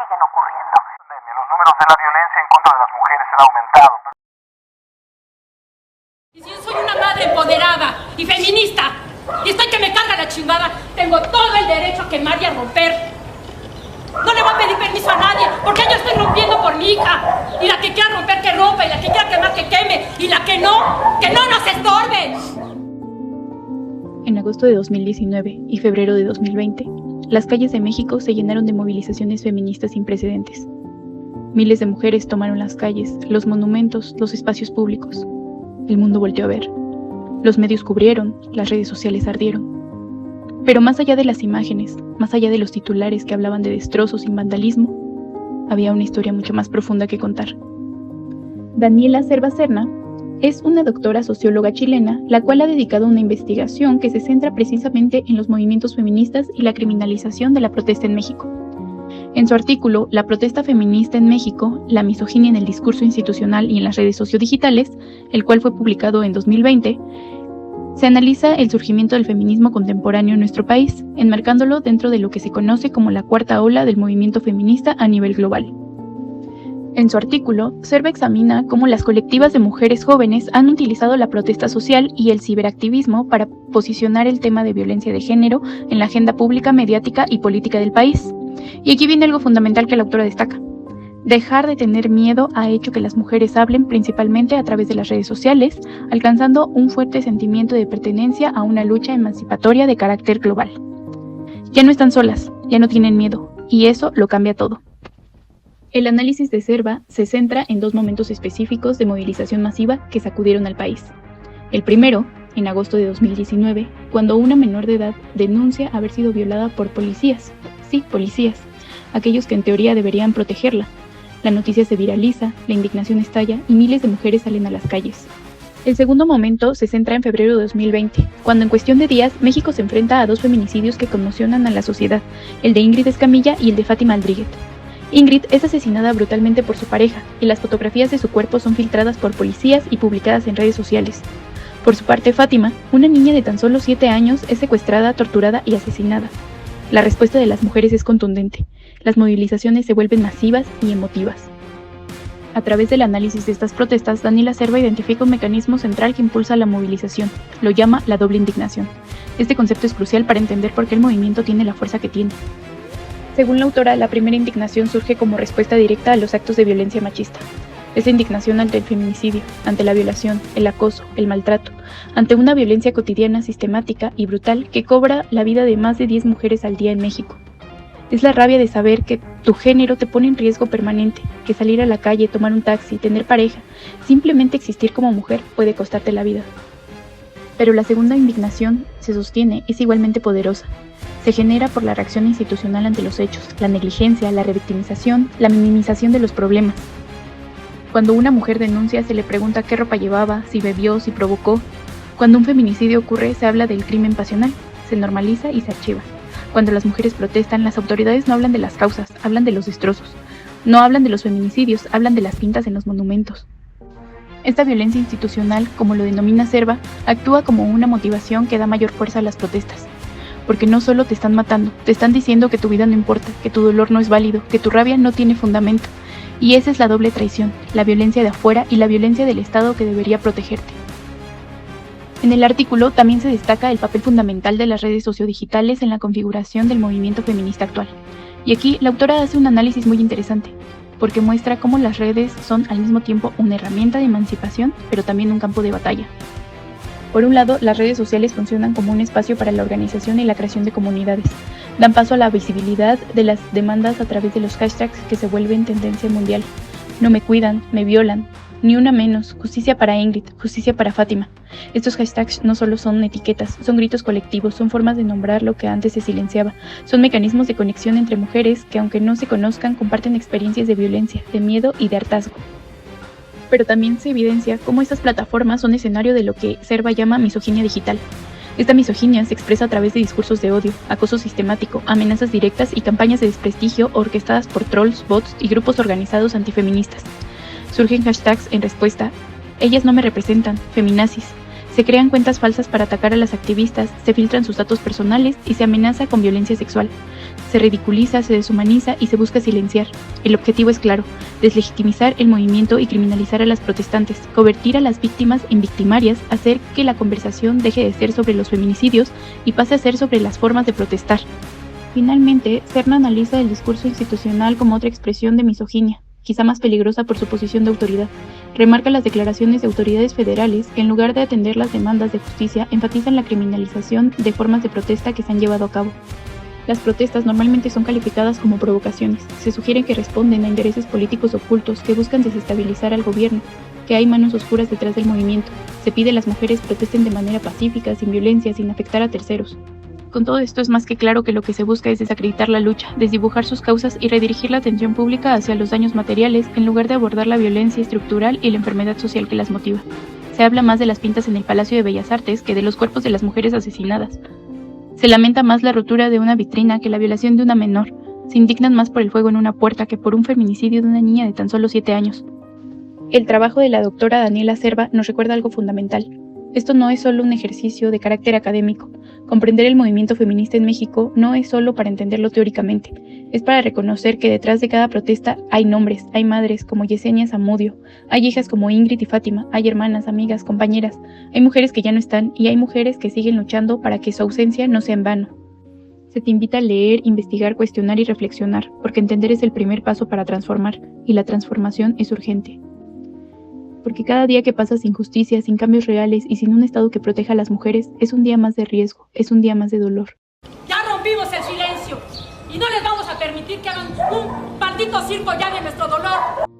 siguen ocurriendo. Los números de la violencia en contra de las mujeres han aumentado. Y si yo soy una madre empoderada y feminista, y estoy que me carga la chingada, tengo todo el derecho a quemar y a romper. No le voy a pedir permiso a nadie, porque yo estoy rompiendo por mi hija. Y la que quiera romper, que rompa, y la que quiera quemar, que queme, y la que no nos estorben. En agosto de 2019 y febrero de 2020, las calles de México se llenaron de movilizaciones feministas sin precedentes. Miles de mujeres tomaron las calles, los monumentos, los espacios públicos. El mundo volteó a ver. Los medios cubrieron, las redes sociales ardieron. Pero más allá de las imágenes, más allá de los titulares que hablaban de destrozos y vandalismo, había una historia mucho más profunda que contar. Daniela Cerva Serna es una doctora socióloga chilena, la cual ha dedicado una investigación que se centra precisamente en los movimientos feministas y la criminalización de la protesta en México. En su artículo La protesta feminista en México, la misoginia en el discurso institucional y en las redes sociodigitales, el cual fue publicado en 2020, se analiza el surgimiento del feminismo contemporáneo en nuestro país, enmarcándolo dentro de lo que se conoce como la cuarta ola del movimiento feminista a nivel global. En su artículo, Cerva examina cómo las colectivas de mujeres jóvenes han utilizado la protesta social y el ciberactivismo para posicionar el tema de violencia de género en la agenda pública, mediática y política del país. Y aquí viene algo fundamental que la autora destaca. Dejar de tener miedo ha hecho que las mujeres hablen principalmente a través de las redes sociales, alcanzando un fuerte sentimiento de pertenencia a una lucha emancipatoria de carácter global. Ya no están solas, ya no tienen miedo, y eso lo cambia todo. El análisis de Cerva se centra en dos momentos específicos de movilización masiva que sacudieron al país. El primero, en agosto de 2019, cuando una menor de edad denuncia haber sido violada por policías. Sí, policías, aquellos que en teoría deberían protegerla. La noticia se viraliza, la indignación estalla y miles de mujeres salen a las calles. El segundo momento se centra en febrero de 2020, cuando en cuestión de días México se enfrenta a dos feminicidios que conmocionan a la sociedad, el de Ingrid Escamilla y el de Fátima Aldriguet. Ingrid es asesinada brutalmente por su pareja y las fotografías de su cuerpo son filtradas por policías y publicadas en redes sociales. Por su parte, Fátima, una niña de tan solo 7 años, es secuestrada, torturada y asesinada. La respuesta de las mujeres es contundente. Las movilizaciones se vuelven masivas y emotivas. A través del análisis de estas protestas, Daniela Cerva identifica un mecanismo central que impulsa la movilización. Lo llama la doble indignación. Este concepto es crucial para entender por qué el movimiento tiene la fuerza que tiene. Según la autora, la primera indignación surge como respuesta directa a los actos de violencia machista. Es la indignación ante el feminicidio, ante la violación, el acoso, el maltrato, ante una violencia cotidiana, sistemática y brutal que cobra la vida de más de 10 mujeres al día en México. Es la rabia de saber que tu género te pone en riesgo permanente, que salir a la calle, tomar un taxi, tener pareja, simplemente existir como mujer puede costarte la vida. Pero la segunda indignación, se sostiene, es igualmente poderosa. Se genera por la reacción institucional ante los hechos, la negligencia, la revictimización, la minimización de los problemas. Cuando una mujer denuncia, se le pregunta qué ropa llevaba, si bebió, si provocó. Cuando un feminicidio ocurre, se habla del crimen pasional, se normaliza y se archiva. Cuando las mujeres protestan, las autoridades no hablan de las causas, hablan de los destrozos. No hablan de los feminicidios, hablan de las pintas en los monumentos. Esta violencia institucional, como lo denomina Cerva, actúa como una motivación que da mayor fuerza a las protestas. Porque no solo te están matando, te están diciendo que tu vida no importa, que tu dolor no es válido, que tu rabia no tiene fundamento. Y esa es la doble traición, la violencia de afuera y la violencia del Estado que debería protegerte. En el artículo también se destaca el papel fundamental de las redes sociodigitales en la configuración del movimiento feminista actual. Y aquí la autora hace un análisis muy interesante, porque muestra cómo las redes son al mismo tiempo una herramienta de emancipación, pero también un campo de batalla. Por un lado, las redes sociales funcionan como un espacio para la organización y la creación de comunidades. Dan paso a la visibilidad de las demandas a través de los hashtags que se vuelven tendencia mundial. No me cuidan, me violan, ni una menos, justicia para Ingrid, justicia para Fátima. Estos hashtags no solo son etiquetas, son gritos colectivos, son formas de nombrar lo que antes se silenciaba. Son mecanismos de conexión entre mujeres que, aunque no se conozcan, comparten experiencias de violencia, de miedo y de hartazgo. Pero también se evidencia cómo estas plataformas son escenario de lo que Cerva llama misoginia digital. Esta misoginia se expresa a través de discursos de odio, acoso sistemático, amenazas directas y campañas de desprestigio orquestadas por trolls, bots y grupos organizados antifeministas. Surgen hashtags en respuesta: ellas no me representan, feminazis. Se crean cuentas falsas para atacar a las activistas, se filtran sus datos personales y se amenaza con violencia sexual. Se ridiculiza, se deshumaniza y se busca silenciar. El objetivo es claro: deslegitimizar el movimiento y criminalizar a las protestantes, convertir a las víctimas en victimarias, hacer que la conversación deje de ser sobre los feminicidios y pase a ser sobre las formas de protestar. Finalmente, Serna analiza el discurso institucional como otra expresión de misoginia, quizá más peligrosa por su posición de autoridad. Remarca las declaraciones de autoridades federales que, en lugar de atender las demandas de justicia, enfatizan la criminalización de formas de protesta que se han llevado a cabo. Las protestas normalmente son calificadas como provocaciones. Se sugiere que responden a intereses políticos ocultos que buscan desestabilizar al gobierno, que hay manos oscuras detrás del movimiento. Se pide a las mujeres protesten de manera pacífica, sin violencia, sin afectar a terceros. Con todo esto es más que claro que lo que se busca es desacreditar la lucha, desdibujar sus causas y redirigir la atención pública hacia los daños materiales en lugar de abordar la violencia estructural y la enfermedad social que las motiva. Se habla más de las pintas en el Palacio de Bellas Artes que de los cuerpos de las mujeres asesinadas. Se lamenta más la rotura de una vitrina que la violación de una menor. Se indignan más por el fuego en una puerta que por un feminicidio de una niña de tan solo 7 años. El trabajo de la doctora Daniela Cerva nos recuerda algo fundamental. Esto no es solo un ejercicio de carácter académico. Comprender el movimiento feminista en México no es solo para entenderlo teóricamente, es para reconocer que detrás de cada protesta hay nombres, hay madres como Yesenia Zamudio, hay hijas como Ingrid y Fátima, hay hermanas, amigas, compañeras, hay mujeres que ya no están y hay mujeres que siguen luchando para que su ausencia no sea en vano. Se te invita a leer, investigar, cuestionar y reflexionar, porque entender es el primer paso para transformar, y la transformación es urgente. Porque cada día que pasa sin justicia, sin cambios reales y sin un Estado que proteja a las mujeres, es un día más de riesgo, es un día más de dolor. Ya rompimos el silencio y no les vamos a permitir que hagan un maldito circo ya de nuestro dolor.